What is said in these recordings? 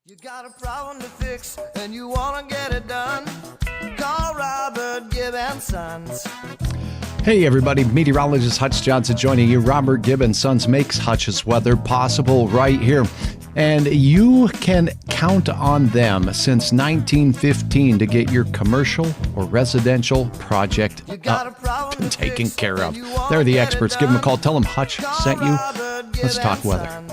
You got a problem to fix and you want to get it done. Call Robert Gibb and Sons. Hey everybody, meteorologist Hutch Johnson joining you. Robert Gibb and Sons makes Hutch's weather possible right here. And you can count on them since 1915 to get your commercial or residential project taken care of. They're the experts. Give them a call. Tell them Hutch sent you. Let's talk weather.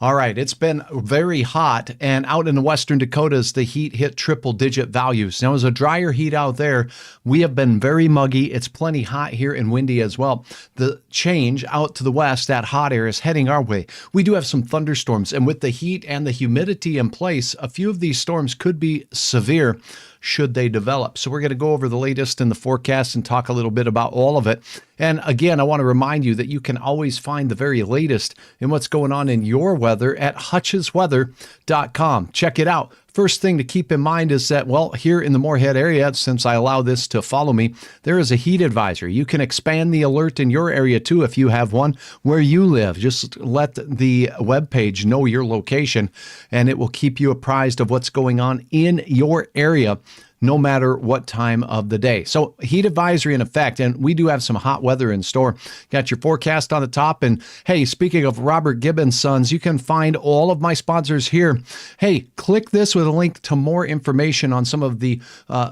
All right, it's been very hot, and out in the western Dakotas, the heat hit triple-digit values. Now, as a drier heat out there, we have been very muggy. It's plenty hot here and windy as well. The change out to the west, that hot air is heading our way. We do have some thunderstorms, and with the heat and the humidity in place, a few of these storms could be severe should they develop. So we're going to go over the latest in the forecast and talk a little bit about all of it. And again, I want to remind you that you can always find the very latest in what's going on in your weather at hutchesweather.com. Check it out. First thing to keep in mind is that, well, here in the Moorhead area, since I allow this to follow me, there is a heat advisory. You can expand the alert in your area too if you have one where you live. Just let the webpage know your location, and it will keep you apprised of what's going on in your area, no matter what time of the day. So heat advisory in effect, and we do have some hot weather in store. Got your forecast on the top. And hey, speaking of Robert Gibb and Sons, you can find all of my sponsors here. Hey, click this with a link to more information on some of the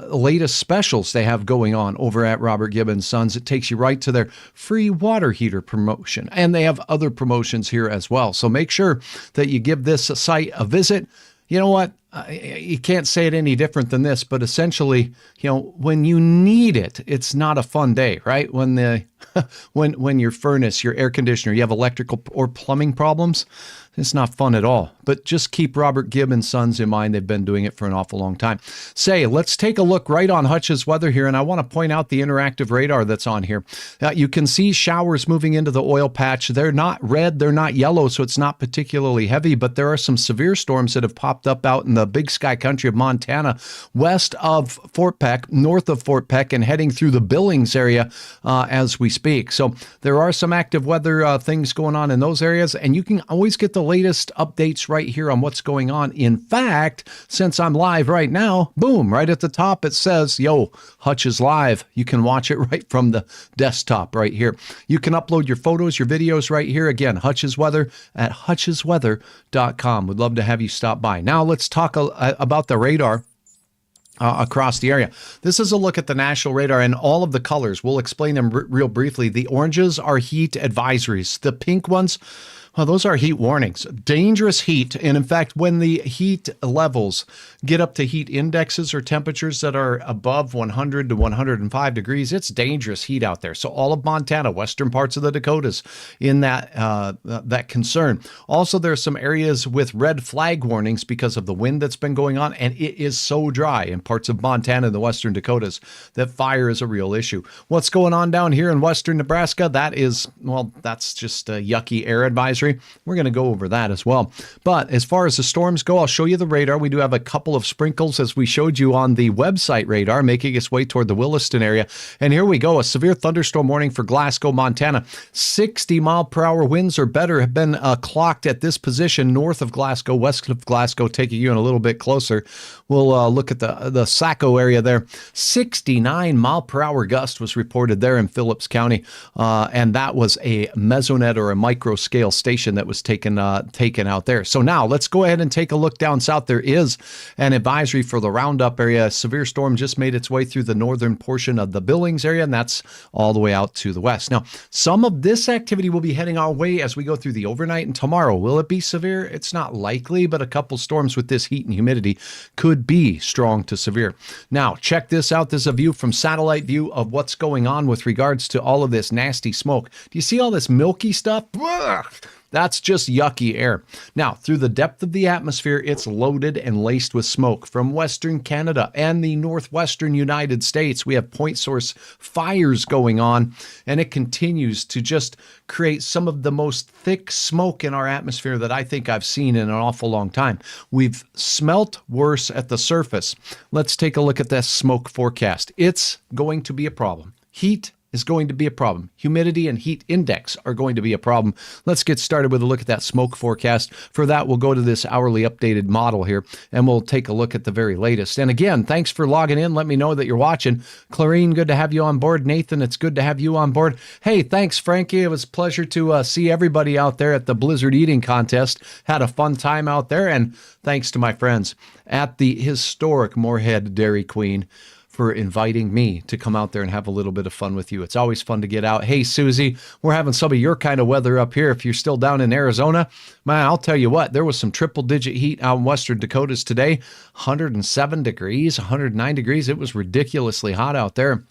latest specials they have going on over at Robert Gibb and Sons. It takes you right to their free water heater promotion, and they have other promotions here as well. So make sure that you give this site a visit. You know what? You can't say it any different than this, but essentially, when you need it, it's not a fun day, right? When when your furnace, your air conditioner, you have electrical or plumbing problems, it's not fun at all. But just keep Robert Gibb and Sons in mind. They've been doing it for an awful long time. Let's take a look right on Hutch's weather here, and I want to point out the interactive radar that's on here. You can see showers moving into the oil patch. They're not red, they're not yellow, so it's not particularly heavy, but there are some severe storms that have popped up out in the Big Sky country of Montana, west of Fort Peck, north of Fort Peck, and heading through the Billings area as we speak. So there are some active weather things going on in those areas, and you can always get the latest updates right here on what's going on. In fact, since I'm live right now, boom, right at the top it says, yo, Hutch is live. You can watch it right from the desktop right here. You can upload your photos, your videos right here. Again, Hutch's Weather at hutchesweather.com. We'd love to have you stop by. Now let's talk about the radar across the area. This is a look at the national radar and all of the colors. We'll explain them real briefly. The oranges are heat advisories. The pink ones, well, those are heat warnings. Dangerous heat. And in fact, when the heat levels get up to heat indexes or temperatures that are above 100 to 105 degrees, it's dangerous heat out there. So all of Montana, western parts of the Dakotas in that concern. Also, there are some areas with red flag warnings because of the wind that's been going on. And it is so dry in parts of Montana and the western Dakotas that fire is a real issue. What's going on down here in western Nebraska? That's just a yucky air advisory. We're going to go over that as well. But as far as the storms go, I'll show you the radar. We do have a couple of sprinkles, as we showed you on the website radar, making its way toward the Williston area. And here we go. A severe thunderstorm warning for Glasgow, Montana. 60-mile-per-hour winds or better have been clocked at this position north of Glasgow, west of Glasgow, taking you in a little bit closer. We'll look at the Saco area there. 69-mile-per-hour gust was reported there in Phillips County, and that was a mesonet or a micro-scale station that was taken out there. So now let's go ahead and take a look down south. There is an advisory for the Roundup area. A severe storm just made its way through the northern portion of the Billings area, and that's all the way out to the west. Now, some of this activity will be heading our way as we go through the overnight and tomorrow. Will it be severe? It's not likely, but a couple storms with this heat and humidity could be strong to severe. Now, check this out. This is a view from satellite view of what's going on with regards to all of this nasty smoke. Do you see all this milky stuff? That's just yucky air. Now, through the depth of the atmosphere, it's loaded and laced with smoke. From Western Canada and the northwestern United States, we have point source fires going on, and it continues to just create some of the most thick smoke in our atmosphere that I think I've seen in an awful long time. We've smelt worse at the surface. Let's take a look at this smoke forecast. It's going to be a problem. Heat is going to be a problem. Humidity and heat index are going to be a problem. Let's get started with a look at that smoke forecast. For that, we'll go to this hourly updated model here, and we'll take a look at the very latest. And again, thanks for logging in. Let me know that you're watching. Clarine, good to have you on board. Nathan, it's good to have you on board. Hey, thanks, Frankie. It was a pleasure to see everybody out there at the Blizzard Eating Contest. Had a fun time out there, and thanks to my friends at the historic Moorhead Dairy Queen for inviting me to come out there and have a little bit of fun with you. It's always fun to get out. Hey, Susie, we're having some of your kind of weather up here. If you're still down in Arizona, man, I'll tell you what, there was some triple-digit heat out in western Dakotas today. 107 degrees, 109 degrees. It was ridiculously hot out there.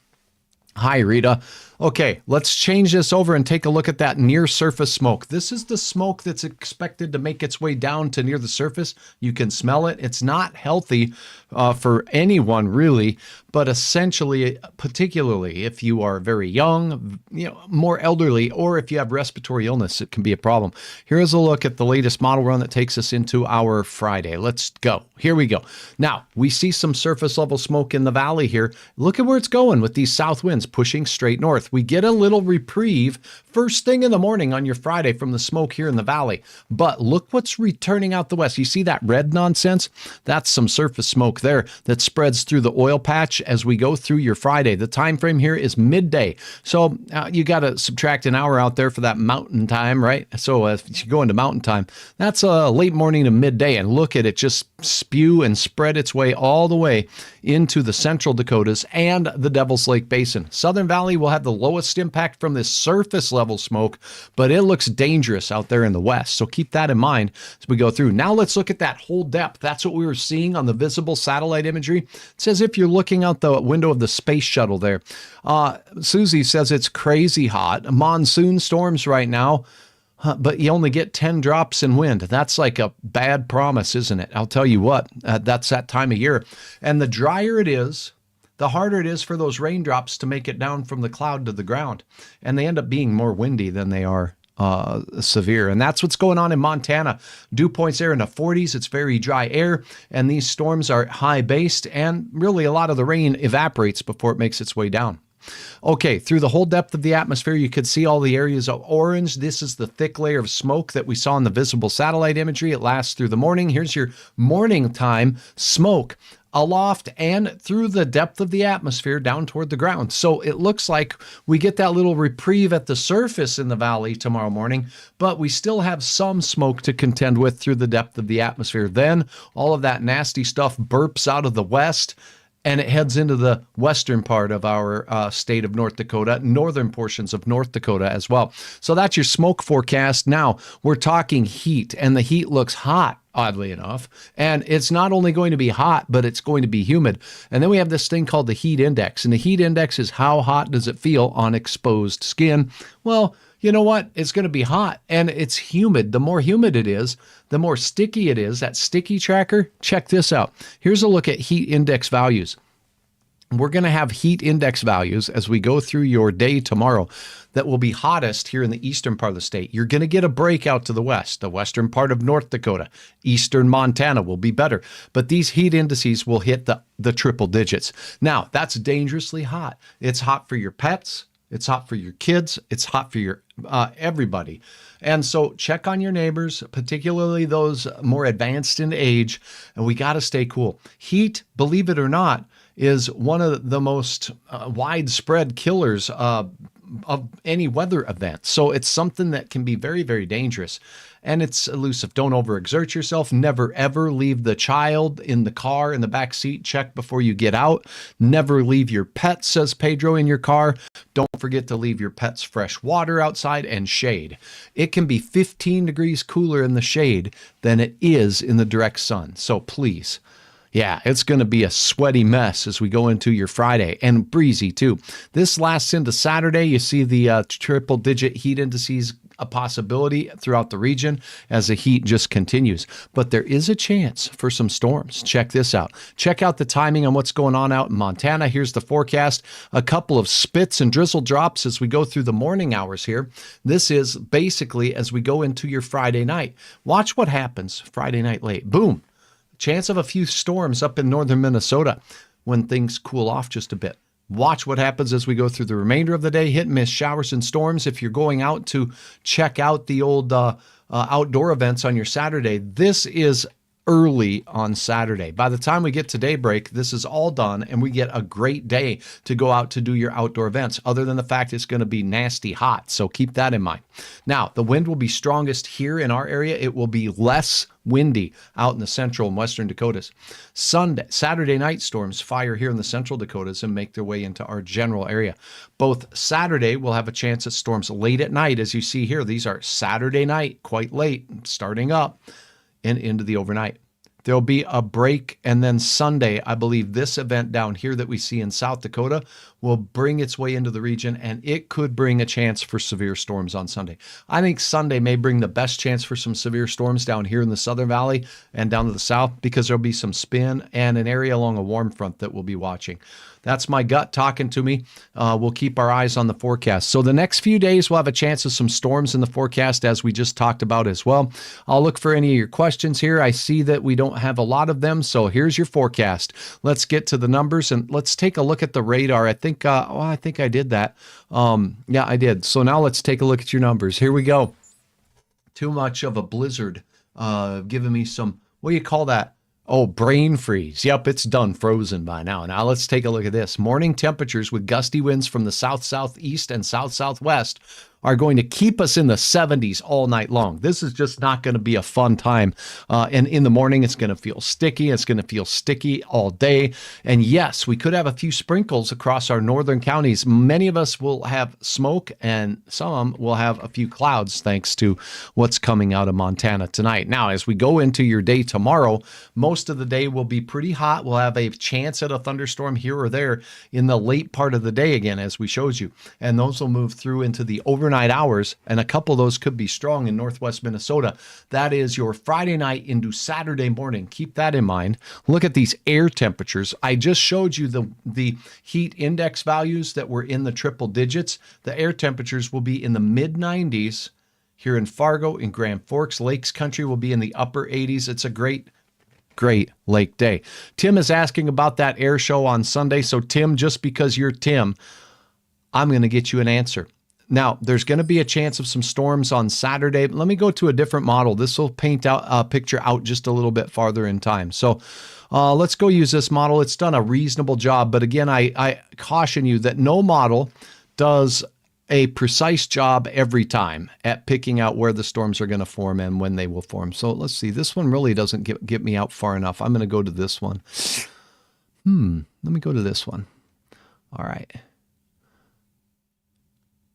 Hi, Rita. Okay, let's change this over and take a look at that near surface smoke. This is the smoke that's expected to make its way down to near the surface. You can smell it. It's not healthy for anyone really, but essentially, particularly if you are very young, more elderly, or if you have respiratory illness, it can be a problem. Here's a look at the latest model run that takes us into our Friday. Let's go. Here we go. Now, we see some surface level smoke in the valley here. Look at where it's going with these south winds pushing straight north. We get a little reprieve first thing in the morning on your Friday from the smoke here in the valley. But look what's returning out the west. You see that red nonsense? That's some surface smoke there that spreads through the oil patch as we go through your Friday. The time frame here is midday. So you got to subtract an hour out there for that mountain time, right? So if you go into mountain time, that's late morning to midday. And look at it just spew and spread its way all the way into the central Dakotas and the Devil's Lake Basin. Southern Valley will have the lowest impact from this surface level smoke, but it looks dangerous out there in the west. So keep that in mind as we go through. Now let's look at that whole depth. That's what we were seeing on the visible satellite imagery. It's as if you're looking out the window of the space shuttle there. Susie says it's crazy hot. Monsoon storms right now. But you only get 10 drops in wind. That's like a bad promise, isn't it? I'll tell you what, that's that time of year. And the drier it is, the harder it is for those raindrops to make it down from the cloud to the ground. And they end up being more windy than they are severe. And that's what's going on in Montana. Dew points there in the 40s. It's very dry air. And these storms are high based. And really a lot of the rain evaporates before it makes its way down. Okay, through the whole depth of the atmosphere, you could see all the areas of orange. This is the thick layer of smoke that we saw in the visible satellite imagery. It lasts through the morning. Here's your morning time smoke aloft and through the depth of the atmosphere down toward the ground. So it looks like we get that little reprieve at the surface in the valley tomorrow morning, but we still have some smoke to contend with through the depth of the atmosphere. Then all of that nasty stuff burps out of the west, and it heads into the western part of our state of North Dakota, northern portions of North Dakota as well. So that's your smoke forecast. Now we're talking heat, and the heat looks hot, oddly enough. And it's not only going to be hot, but it's going to be humid. And then we have this thing called the heat index. And the heat index is how hot does it feel on exposed skin? Well, you know what? It's going to be hot and it's humid. The more humid it is, the more sticky it is. That sticky tracker, check this out. Here's a look at heat index values. We're going to have heat index values as we go through your day tomorrow that will be hottest here in the eastern part of the state. You're going to get a break out to the west. The western part of North Dakota, eastern Montana will be better. But these heat indices will hit the triple digits. Now, that's dangerously hot. It's hot for your pets. It's hot for your kids. It's hot for your everybody. And so check on your neighbors, particularly those more advanced in age, and we got to stay cool. Heat, believe it or not, is one of the most widespread killers of any weather event. So it's something that can be very, very dangerous. And it's elusive. Don't overexert yourself. Never, ever leave the child in the car, in the back seat. Check before you get out. Never leave your pet, says Pedro, in your car. Don't forget to leave your pet's fresh water outside and shade. It can be 15 degrees cooler in the shade than it is in the direct sun. So please. Yeah, it's going to be a sweaty mess as we go into your Friday, and breezy too. This lasts into Saturday. You see the triple-digit heat indices a possibility throughout the region as the heat just continues. But there is a chance for some storms. Check this out. Check out the timing on what's going on out in Montana. Here's the forecast. A couple of spits and drizzle drops as we go through the morning hours here. This is basically as we go into your Friday night. Watch what happens Friday night late. Boom. Chance of a few storms up in northern Minnesota when things cool off just a bit. Watch what happens as we go through the remainder of the day. Hit and miss showers and storms. If you're going out to check out the old outdoor events on your Saturday, this is early on Saturday. By the time we get to daybreak, this is all done and we get a great day to go out to do your outdoor events, other than the fact it's going to be nasty hot. So keep that in mind. Now, the wind will be strongest here in our area. It will be less windy out in the central and western Dakotas. Saturday night storms fire here in the central Dakotas and make their way into our general area. Both Saturday will have a chance at storms late at night. As you see here, these are Saturday night, quite late, starting up and into the overnight. There'll be a break, and then Sunday, I believe this event down here that we see in South Dakota will bring its way into the region, and it could bring a chance for severe storms on Sunday. I think Sunday may bring the best chance for some severe storms down here in the Southern Valley and down to the south, because there'll be some spin and an area along a warm front that we'll be watching. That's my gut talking to me. We'll keep our eyes on the forecast. So the next few days, we'll have a chance of some storms in the forecast, as we just talked about as well. I'll look for any of your questions here. I see that we don't have a lot of them, so here's your forecast. Let's get to the numbers, and let's take a look at the radar. I think I did that. Yeah, I did. So now let's take a look at your numbers. Here we go. Too much of a blizzard giving me some, what do you call that? Oh, brain freeze. Yep, it's done frozen by now. Now let's take a look at this. Morning temperatures with gusty winds from the south-southeast and south-southwest are going to keep us in the 70s all night long. This is just not going to be a fun time. And in the morning, it's going to feel sticky. It's going to feel sticky all day. And yes, we could have a few sprinkles across our northern counties. Many of us will have smoke, and some will have a few clouds thanks to what's coming out of Montana tonight. Now, as we go into your day tomorrow, most of the day will be pretty hot. We'll have a chance at a thunderstorm here or there in the late part of the day again, as we showed you. And those will move through into the overnight hours, and a couple of those could be strong in northwest Minnesota. That is your Friday night into Saturday morning. Keep that in mind. Look at these air temperatures. I just showed you the heat index values that were in the triple digits. The air temperatures will be in the mid 90s here in Fargo, in Grand Forks. Lakes country will be in the upper 80s. It's a great lake day. Tim is asking about that air show on Sunday. So Tim, just because you're Tim, I'm going to get you an answer. Now, there's going to be a chance of some storms on Saturday. Let me go to a different model. This will paint out a picture out just a little bit farther in time. So let's go use this model. It's done a reasonable job. But again, I caution you that no model does a precise job every time at picking out where the storms are going to form and when they will form. So let's see. This one really doesn't get me out far enough. I'm going to go to this one. Let me go to this one. All right.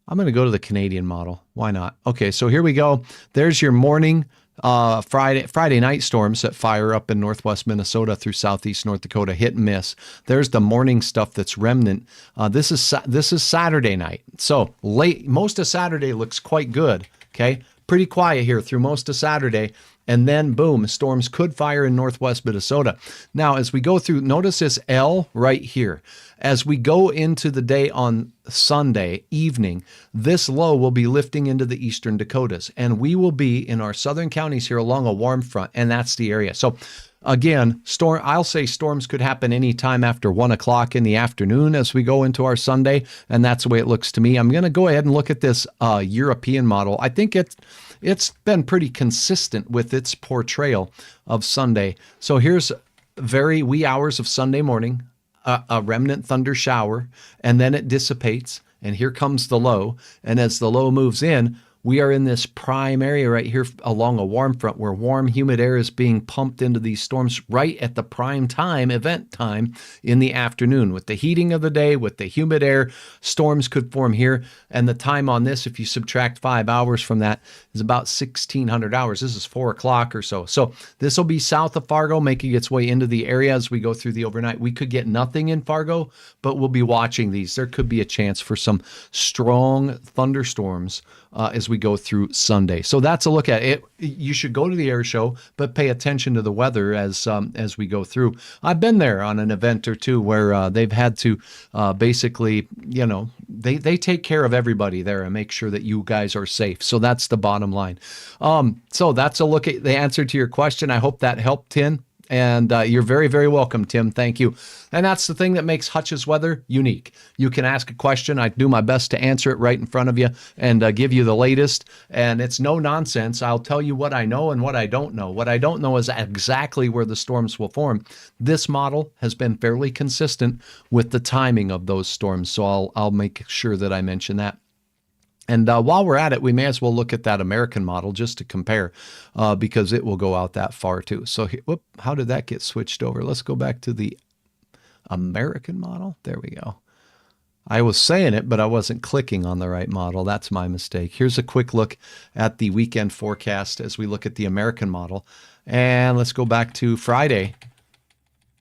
I'm going to go to the Canadian model. Why not? Okay, so here we go. There's your morning Friday night storms that fire up in northwest Minnesota through southeast North Dakota, hit and miss. There's the morning stuff that's remnant. This is Saturday night. So late, most of Saturday looks quite good. Okay, pretty quiet here through most of Saturday. And then, boom, storms could fire in northwest Minnesota. Now, as we go through, notice this L right here. As we go into the day on Sunday evening, this low will be lifting into the eastern Dakotas. And we will be in our southern counties here along a warm front, and that's the area. So, again, I'll say storms could happen anytime after 1 o'clock in the afternoon as we go into our Sunday, and that's the way it looks to me. I'm going to go ahead and look at this European model. I think it's been pretty consistent with its portrayal of Sunday. So here's very wee hours of Sunday morning, a remnant thunder shower, and then it dissipates, and here comes the low. And as the low moves in, we are in this prime area right here along a warm front where warm, humid air is being pumped into these storms right at the prime time, event time in the afternoon. With the heating of the day, with the humid air, storms could form here. And the time on this, if you subtract 5 hours from that, is about 1,600 hours. This is 4 o'clock or so. So this will be south of Fargo, making its way into the area as we go through the overnight. We could get nothing in Fargo, but we'll be watching these. There could be a chance for some strong thunderstorms as we go through Sunday. So that's a look at it. You should go to the air show, but pay attention to the weather as we go through. I've been there on an event or two where they've had to basically, they take care of everybody there and make sure that you guys are safe. So that's the bottom line. So that's a look at the answer to your question. I hope that helped, Tim. And you're very, very welcome, Tim. Thank you. And that's the thing that makes Hutch's weather unique. You can ask a question. I do my best to answer it right in front of you and give you the latest. And it's no nonsense. I'll tell you what I know and what I don't know. What I don't know is exactly where the storms will form. This model has been fairly consistent with the timing of those storms. So I'll make sure that I mention that. And while we're at it, we may as well look at that American model just to compare because it will go out that far too. So whoop, how did that get switched over? Let's go back to the American model. There we go. I was saying it, but I wasn't clicking on the right model. That's my mistake. Here's a quick look at the weekend forecast as we look at the American model. And let's go back to Friday.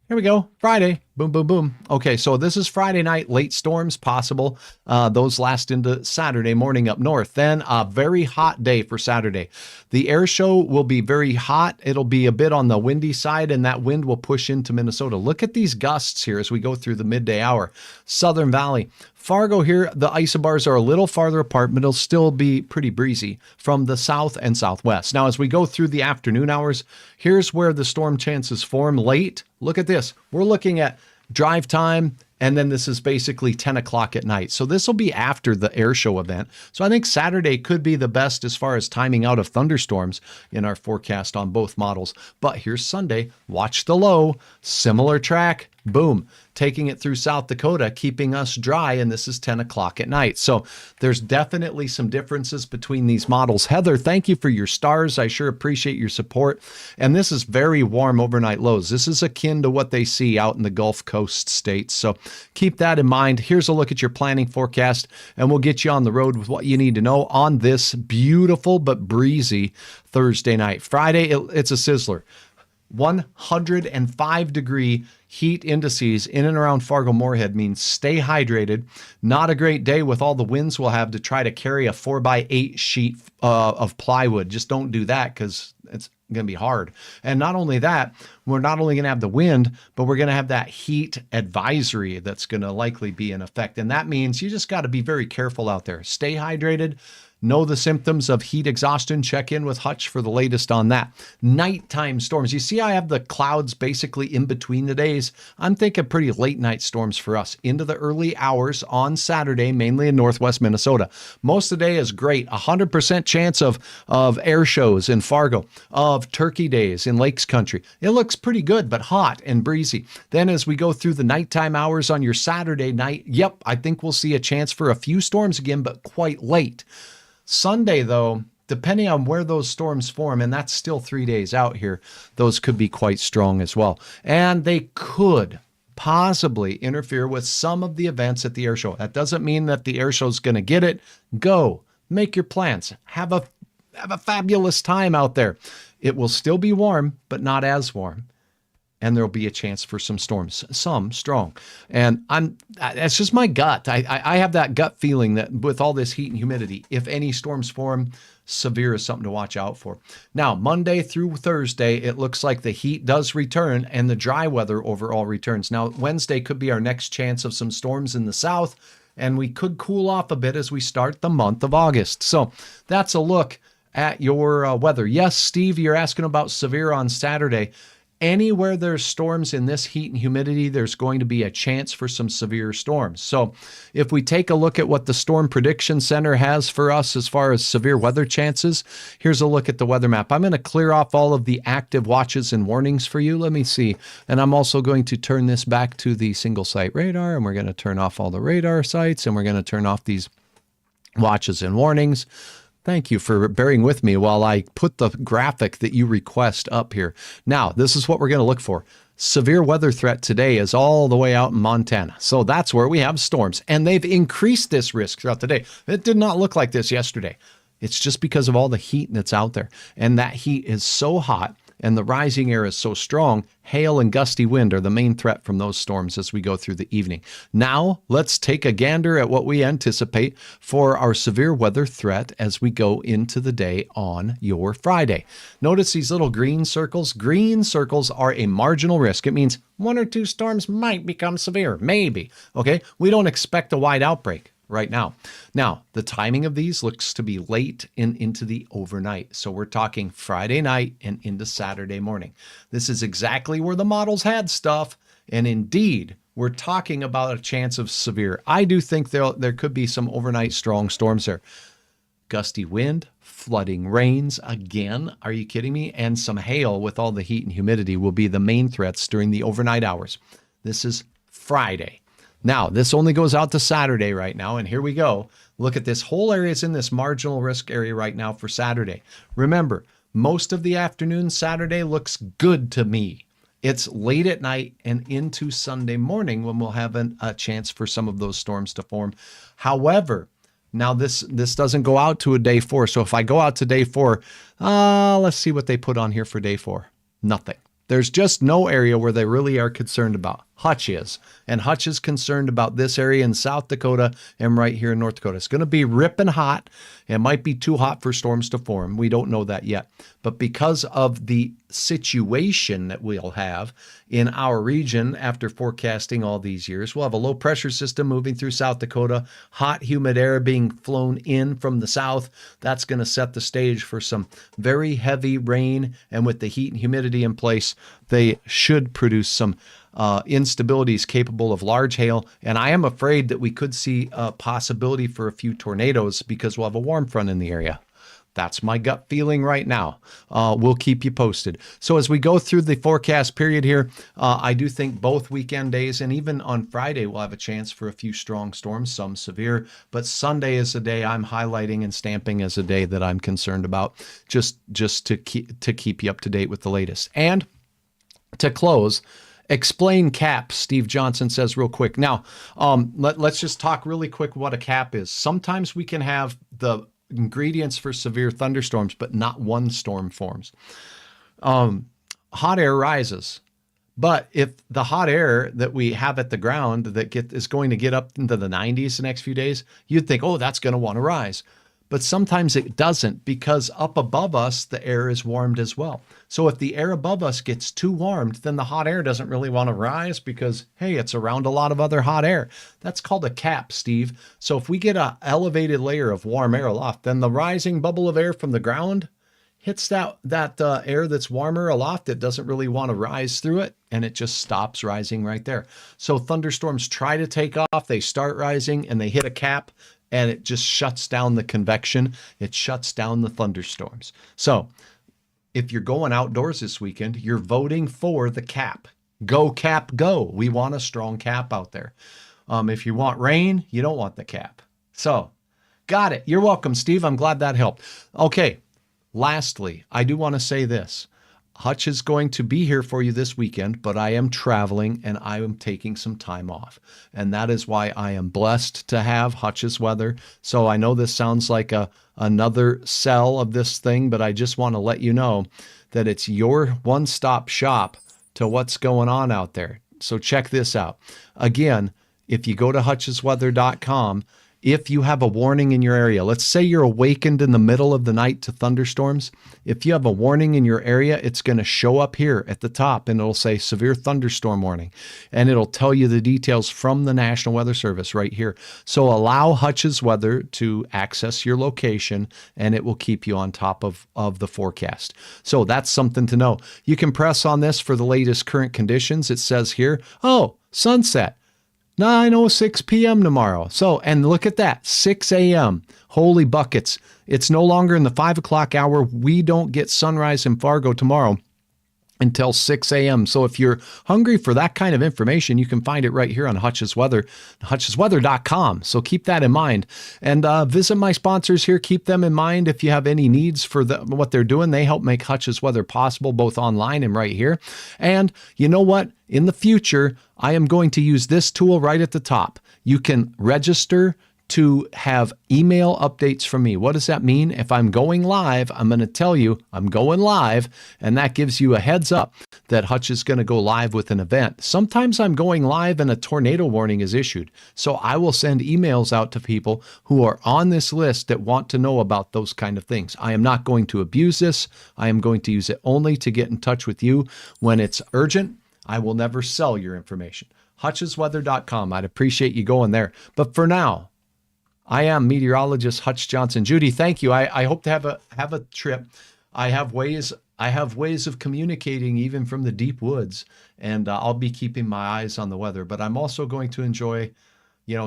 Here we go. Friday. Boom, boom, boom. Okay, so this is Friday night. Late storms possible. Those last into Saturday morning up north. Then a very hot day for Saturday. The air show will be very hot. It'll be a bit on the windy side, and that wind will push into Minnesota. Look at these gusts here as we go through the midday hour. Southern Valley. Fargo here, the isobars are a little farther apart, but it'll still be pretty breezy from the south and southwest. Now, as we go through the afternoon hours, here's where the storm chances form late. Look at this. We're looking at drive time, and then this is basically 10 o'clock at night. So this will be after the air show event. So I think Saturday could be the best as far as timing out of thunderstorms in our forecast on both models. But here's Sunday. Watch the low. Similar track. Boom. Taking it through South Dakota, keeping us dry, and this is 10 o'clock at night. So there's definitely some differences between these models. Heather, thank you for your stars. I sure appreciate your support. And this is very warm overnight lows. This is akin to what they see out in the Gulf Coast states. So keep that in mind. Here's a look at your planning forecast, and we'll get you on the road with what you need to know on this beautiful but breezy Thursday night. Friday, it's a sizzler. 105-degree heat indices in and around Fargo-Moorhead means stay hydrated. Not a great day with all the winds we'll have to try to carry a 4x8 sheet of plywood. Just don't do that because it's going to be hard. And not only that, we're not only going to have the wind, but we're going to have that heat advisory that's going to likely be in effect. And that means you just got to be very careful out there. Stay hydrated. Know the symptoms of heat exhaustion. Check in with Hutch for the latest on that. Nighttime storms. You see, I have the clouds basically in between the days. I'm thinking pretty late night storms for us into the early hours on Saturday, mainly in northwest Minnesota. Most of the day is great. 100% chance of air shows in Fargo, of turkey days in Lakes Country. It looks pretty good, but hot and breezy. Then as we go through the nighttime hours on your Saturday night, yep, I think we'll see a chance for a few storms again, but quite late. Sunday, though, depending on where those storms form, and that's still 3 days out here, those could be quite strong as well. And they could possibly interfere with some of the events at the air show. That doesn't mean that the air show is going to get it. Go, make your plans, have a fabulous time out there. It will still be warm, but not as warm. And there'll be a chance for some storms, some strong. And that's just my gut. I have that gut feeling that with all this heat and humidity, if any storms form, severe is something to watch out for. Now, Monday through Thursday, it looks like the heat does return and the dry weather overall returns. Now, Wednesday could be our next chance of some storms in the south, and we could cool off a bit as we start the month of August. So that's a look at your weather. Yes, Steve, you're asking about severe on Saturday. Anywhere there's storms in this heat and humidity, there's going to be a chance for some severe storms. So if we take a look at what the Storm Prediction Center has for us as far as severe weather chances, here's a look at the weather map. I'm going to clear off all of the active watches and warnings for you. Let me see. And I'm also going to turn this back to the single site radar, and we're going to turn off all the radar sites, and we're going to turn off these watches and warnings. Thank you for bearing with me while I put the graphic that you request up here. Now, this is what we're going to look for. Severe weather threat today is all the way out in Montana. So that's where we have storms. And they've increased this risk throughout the day. It did not look like this yesterday. It's just because of all the heat that's out there. And that heat is so hot and the rising air is so strong, hail and gusty wind are the main threat from those storms as we go through the evening. Now, let's take a gander at what we anticipate for our severe weather threat as we go into the day on your Friday. Notice these little green circles. Green circles are a marginal risk. It means one or two storms might become severe, maybe. Okay, we don't expect a wide outbreak. right now. Now, the timing of these looks to be late into the overnight. So we're talking Friday night and into Saturday morning. This is exactly where the models had stuff. And indeed, we're talking about a chance of severe. I do think there could be some overnight strong storms there. Gusty wind, flooding rains again. Are you kidding me? And some hail with all the heat and humidity will be the main threats during the overnight hours. This is Friday. Now, this only goes out to Saturday right now. And here we go. Look at this whole area is in this marginal risk area right now for Saturday. Remember, most of the afternoon Saturday looks good to me. It's late at night and into Sunday morning when we'll have a chance for some of those storms to form. However, now this doesn't go out to a day 4. So if I go out to day 4, let's see what they put on here for day 4. Nothing. There's just no area where they really are concerned about. Hutch is. And Hutch is concerned about this area in South Dakota and right here in North Dakota. It's going to be ripping hot. It might be too hot for storms to form. We don't know that yet. But because of the situation that we'll have in our region after forecasting all these years, we'll have a low pressure system moving through South Dakota, hot, humid air being flown in from the south. That's going to set the stage for some very heavy rain. And with the heat and humidity in place, they should produce some instabilities capable of large hail. And I am afraid that we could see a possibility for a few tornadoes because we'll have a warm front in the area. That's my gut feeling right now. We'll keep you posted. So as we go through the forecast period here, I do think both weekend days and even on Friday, we'll have a chance for a few strong storms, some severe. But Sunday is a day I'm highlighting and stamping as a day that I'm concerned about, just to keep you up to date with the latest. And to close, explain CAP, Steve Johnson says real quick. Now, let's just talk really quick what a CAP is. Sometimes we can have the ingredients for severe thunderstorms, but not one storm forms. Hot air rises. But if the hot air that we have at the ground that is going to get up into the 90s the next few days, you'd think, oh, that's going to want to rise. But sometimes it doesn't because up above us, the air is warmed as well. So if the air above us gets too warmed, then the hot air doesn't really want to rise because, hey, it's around a lot of other hot air. That's called a cap, Steve. So if we get an elevated layer of warm air aloft, then the rising bubble of air from the ground hits that air that's warmer aloft. It doesn't really want to rise through it, and it just stops rising right there. So thunderstorms try to take off. They start rising, and they hit a cap, and it just shuts down the convection. It shuts down the thunderstorms. So if you're going outdoors this weekend, you're voting for the cap. Go cap, go. We want a strong cap out there. If you want rain, you don't want the cap. So got it. You're welcome, Steve. I'm glad that helped. Okay. Lastly, I do want to say this. Hutch is going to be here for you this weekend, but I am traveling and I am taking some time off. And that is why I am blessed to have Hutch's weather. So I know this sounds like another sell of this thing, but I just want to let you know that it's your one-stop shop to what's going on out there. So check this out. Again, if you go to hutchesweather.com, if you have a warning in your area, let's say you're awakened in the middle of the night to thunderstorms. If you have a warning in your area, it's going to show up here at the top and it'll say severe thunderstorm warning. And it'll tell you the details from the National Weather Service right here. So allow Hutch's Weather to access your location and it will keep you on top of the forecast. So that's something to know. You can press on this for the latest current conditions. It says here, oh, sunset. 9:06 p.m. tomorrow. So, and look at that, 6 a.m. Holy buckets. It's no longer in the 5 o'clock hour. We don't get sunrise in Fargo tomorrow until 6 a.m. So if you're hungry for that kind of information, you can find it right here on Hutch's Weather, hutchesweather.com. So keep that in mind. And visit my sponsors here. Keep them in mind if you have any needs for what they're doing. They help make Hutch's Weather possible, both online and right here. And you know what? In the future, I am going to use this tool right at the top. You can register to have email updates from me. What does that mean? If I'm going live, I'm going to tell you I'm going live, and that gives you a heads up that Hutch is going to go live with an event. Sometimes I'm going live and a tornado warning is issued. So I will send emails out to people who are on this list that want to know about those kind of things. I am not going to abuse this. I am going to use it only to get in touch with you when it's urgent. I will never sell your information. hutchesweather.com. I'd appreciate you going there. But for now, I am meteorologist Hutch Johnson. Judy, thank you. I hope to have a trip. I have ways of communicating even from the deep woods, and I'll be keeping my eyes on the weather. But I'm also going to enjoy,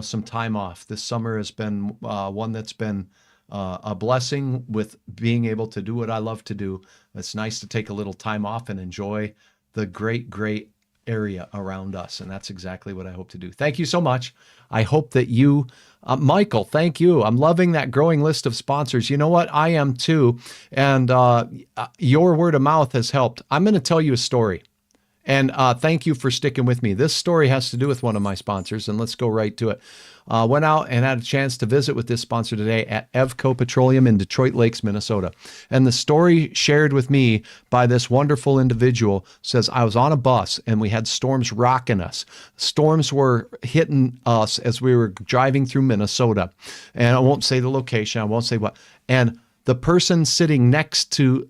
some time off. This summer has been one that's been a blessing with being able to do what I love to do. It's nice to take a little time off and enjoy the great area around us. And that's exactly what I hope to do. Thank you so much. I hope that you, Michael, thank you. I'm loving that growing list of sponsors. You know what? I am too. And your word of mouth has helped. I'm going to tell you a story. And thank you for sticking with me. This story has to do with one of my sponsors, and let's go right to it. Went out and had a chance to visit with this sponsor today at Evco Petroleum in Detroit Lakes, Minnesota. And the story shared with me by this wonderful individual says, I was on a bus and we had storms rocking us. Storms were hitting us as we were driving through Minnesota. And I won't say the location, I won't say what. And the person sitting next to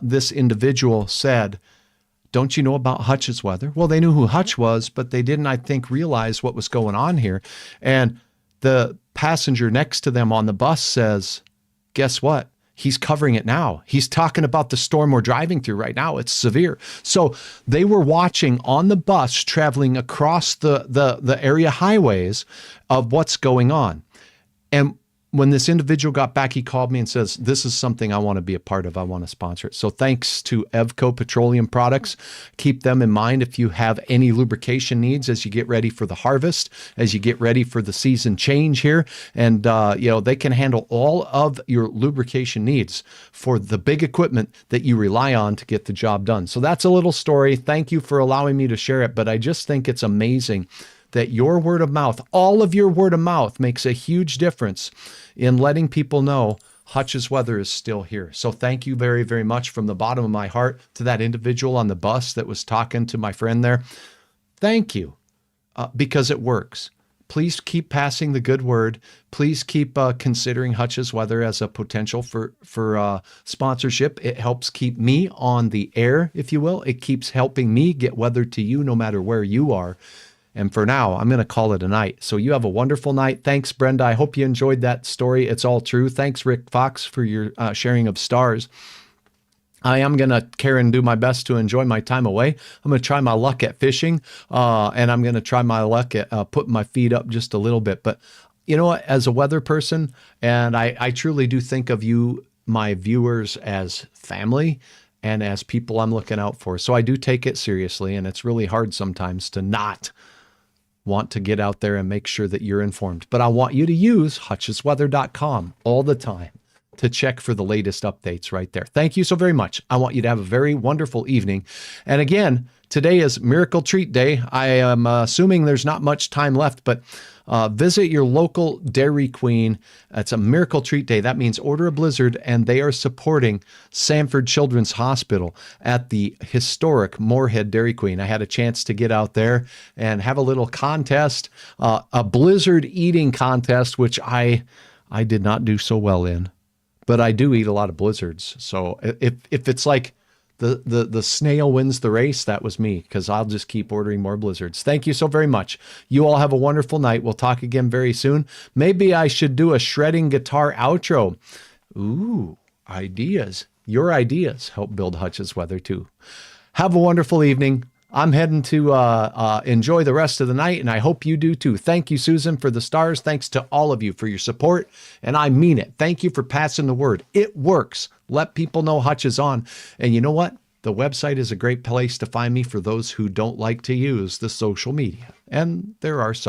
this individual said, don't you know about Hutch's weather? Well, they knew who Hutch was, but they didn't, I think, realize what was going on here. And the passenger next to them on the bus says, guess what? He's covering it now. He's talking about the storm we're driving through right now. It's severe. So they were watching on the bus traveling across the area highways of what's going on. And when this individual got back, he called me and says, this is something I want to be a part of. I want to sponsor it. So thanks to Evco Petroleum Products. Keep them in mind if you have any lubrication needs as you get ready for the harvest, as you get ready for the season change here. And, they can handle all of your lubrication needs for the big equipment that you rely on to get the job done. So that's a little story. Thank you for allowing me to share it. But I just think it's amazing that your word of mouth, all of your word of mouth makes a huge difference in letting people know Hutch's weather is still here. So thank you very, very much from the bottom of my heart to that individual on the bus that was talking to my friend there. Thank you, because it works. Please keep passing the good word. Please keep considering Hutch's weather as a potential for sponsorship. It helps keep me on the air, if you will. It keeps helping me get weather to you no matter where you are. And for now, I'm going to call it a night. So you have a wonderful night. Thanks, Brenda. I hope you enjoyed that story. It's all true. Thanks, Rick Fox, for your sharing of stars. I am going to, Karen, do my best to enjoy my time away. I'm going to try my luck at fishing, and I'm going to try my luck at putting my feet up just a little bit. But you know what? As a weather person, and I truly do think of you, my viewers, as family and as people I'm looking out for. So I do take it seriously, and it's really hard sometimes to not want to get out there and make sure that you're informed. But I want you to use hutchesweather.com all the time to check for the latest updates right there. Thank you so very much. I want you to have a very wonderful evening. And again, today is Miracle Treat Day. I am assuming there's not much time left, but visit your local Dairy Queen. It's a Miracle Treat Day. That means order a blizzard, and they are supporting Sanford Children's Hospital at the historic Moorhead Dairy Queen. I had a chance to get out there and have a little contest, a blizzard eating contest, which I did not do so well in, but I do eat a lot of blizzards. So if it's like the snail wins the race, that was me, because I'll just keep ordering more blizzards. Thank you so very much. You all have a wonderful night. We'll talk again very soon. Maybe I should do a shredding guitar outro. Ooh, ideas. Your ideas help build Hutch's weather too. Have a wonderful evening. I'm heading to enjoy the rest of the night, and I hope you do too. Thank you, Susan, for the stars. Thanks to all of you for your support, and I mean it. Thank you for passing the word. It works. Let people know Hutch is on. And you know what? The website is a great place to find me for those who don't like to use the social media. And there are some.